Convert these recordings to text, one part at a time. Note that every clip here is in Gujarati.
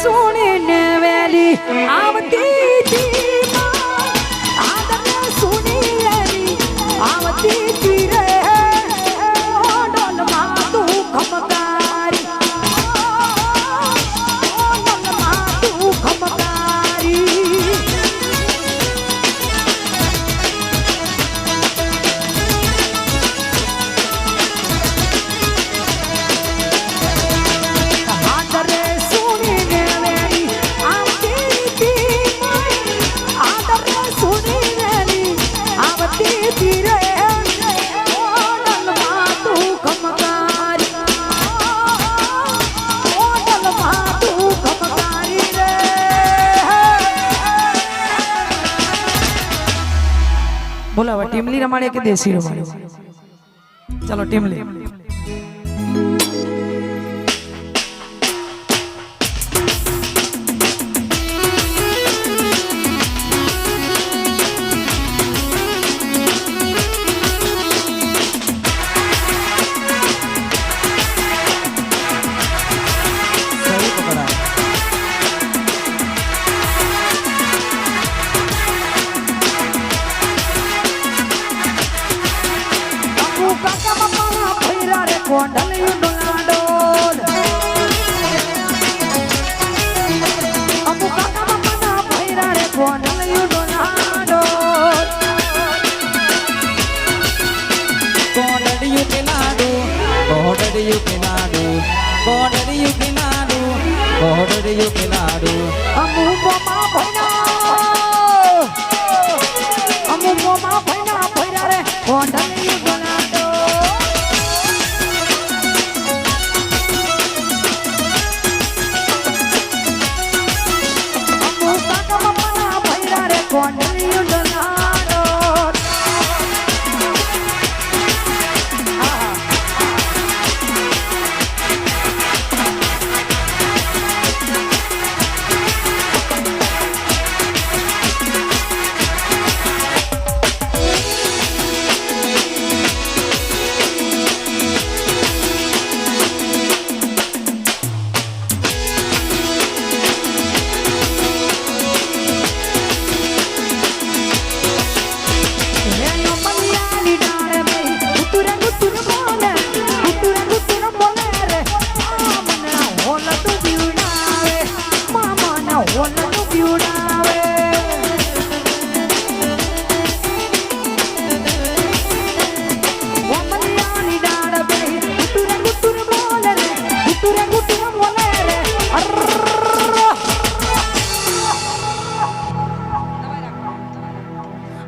સુણીને વેલી આવતી તી આદરે સુણી વેલી આવતી તી રે ડોલમાં તું ખમકારી ડોલમાં તું ખમકારી बोला टीमली रमाड़े के देसी रमाड़े चलो टीमली કોંડલિયું ડોલાડોલ અમુ કાકા બાપાના ભૈરા રે કોંડલિયું ડોલાડોલ કોંડલિયું પેલાડો કોંડલિયું પેલાડો કોંડલિયું પેલાડો કોંડલિયું પેલાડો અમુ મોમાં ભૈરા રે કોંડલિયું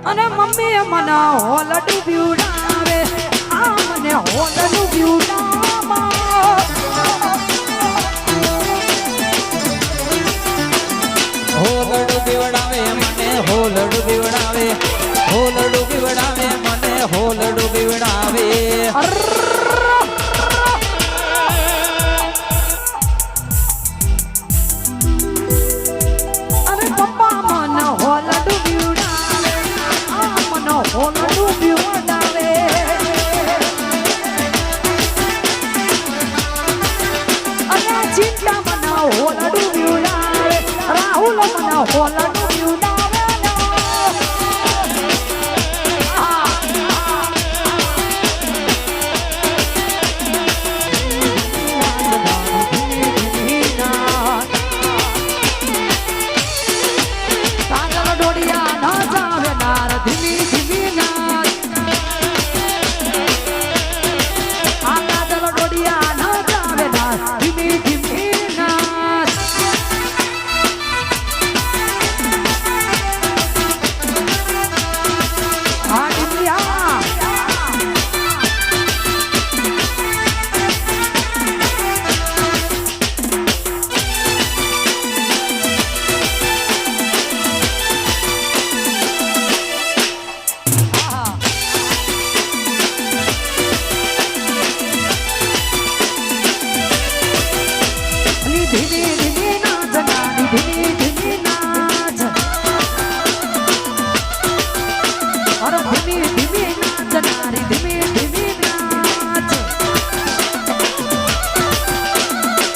અને મમ્મી મને હોલડું બીવડાવે આ મને હોલડું બીવડાવે મને હોલડું બીવડાવે હોલડું બીવડાવે મને હોલડું બીવડાવે અરે પપ્પા મને હોલડું બીવડાવે આ મને હોલડું બીવડાવે અરે ચિંતા મને હોલડું બીવડાવે રાહુલ મને હોલડું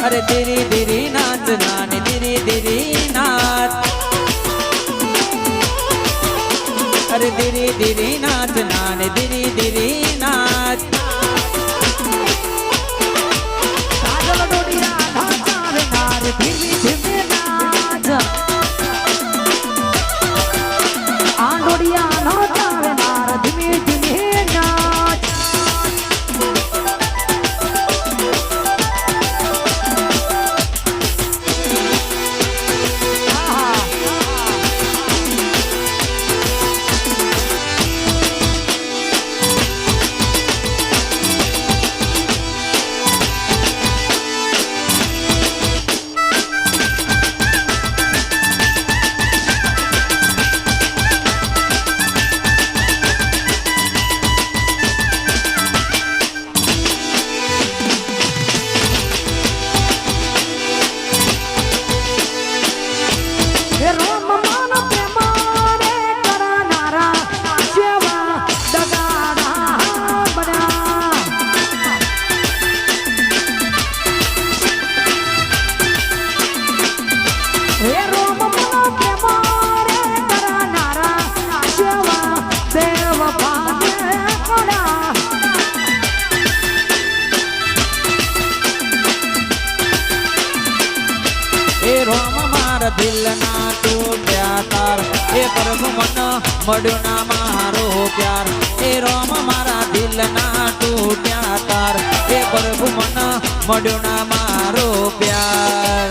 અરે ધીરે ધીરે નાચ નાની ધીરે ધીમે ધીમે નાચ આંડોડિયા નો ચાવે માર ધીમે ધીમે નાચ દિલ ના તૂટ્યા તાર એ પ્રભુ મન મળ્યો ના મારો પ્યાર એ રોમ મારા દિલ ના તૂટ્યા તાર એ પ્રભુ મન મળ્યો ના મારો પ્યાર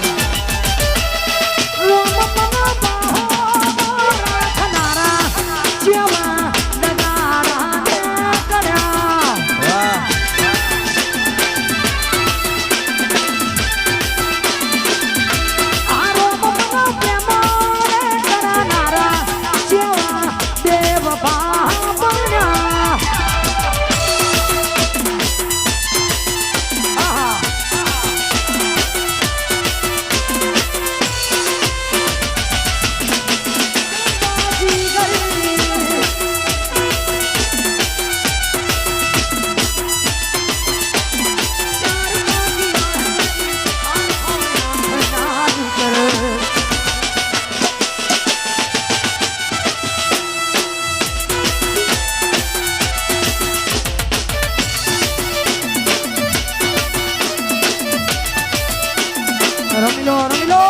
રમીલો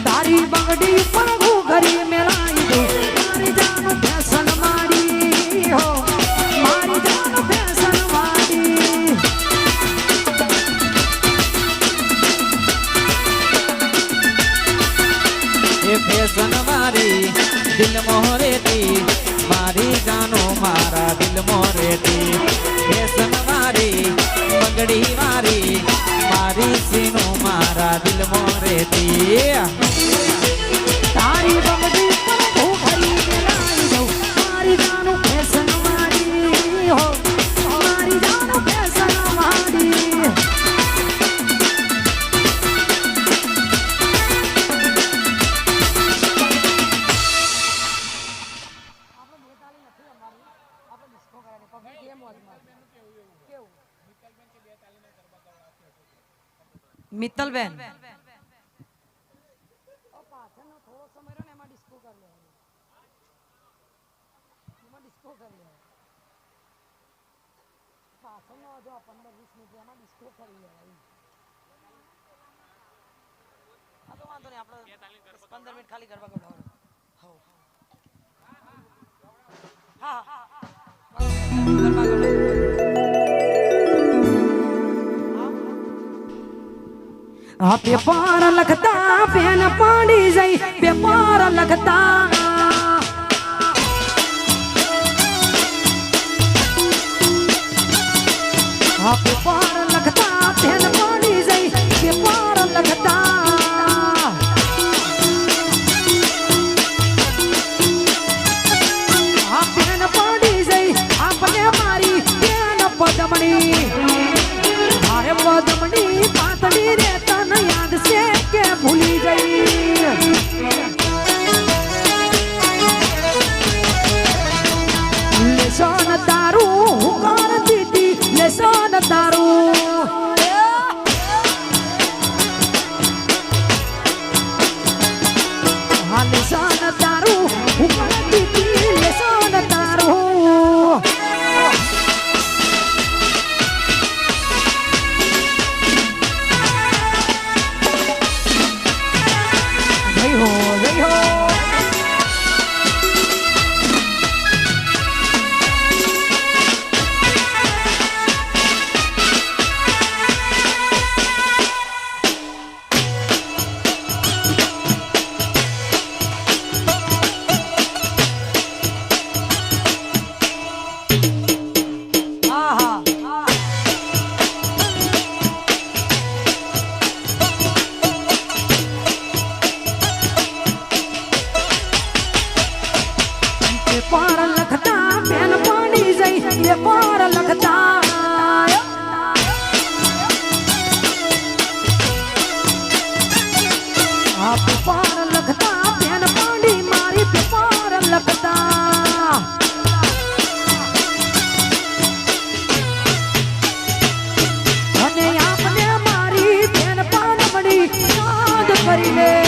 તારી બંગડી પર ઘરી મેલાઈ દો મારી જાન ફેશન મારી હો મારી જાન ફેશન મારી એ ફેશન મારી દિલ મોહરેતી મારી જાનો મારા દિલ મોરેતી ફેશન મારી બંગડી મારી મારી સીનો મારા દિલ મોરેતી તારી બંગડી પર ઘરી મેલાઈ દો મારી જાન ફેશન મારી હો મારી જાન ફેશન મારી મિત્તલબેન પાછળનો થોડો સમય રહ્યો ને એમાં ડિસ્કો કરી લેવાનો એમાં ડિસ્કો કરી લેવાનો પાછળનો જો 15-20 મિનિટ એમાં ડિસ્કો કરી લેવાનો આ તો વાંધો નહીં આપણે 15 મિનિટ ખાલી કરવા ગોઠવવાનું હા હા પેપર લખતા પેન પાડી જઈ પેપર લખતા હા પેપર લખતા પેન પાડી જઈ પેપર લખતા હા પેન પાડી જઈ આપણે મારી પેન પદમણી મારે પદમણી પાતળી રે તને યાદ છે કે ભૂલી ગઈ લેસન તારું હું કરતી હતી લેસન તારું કરી લે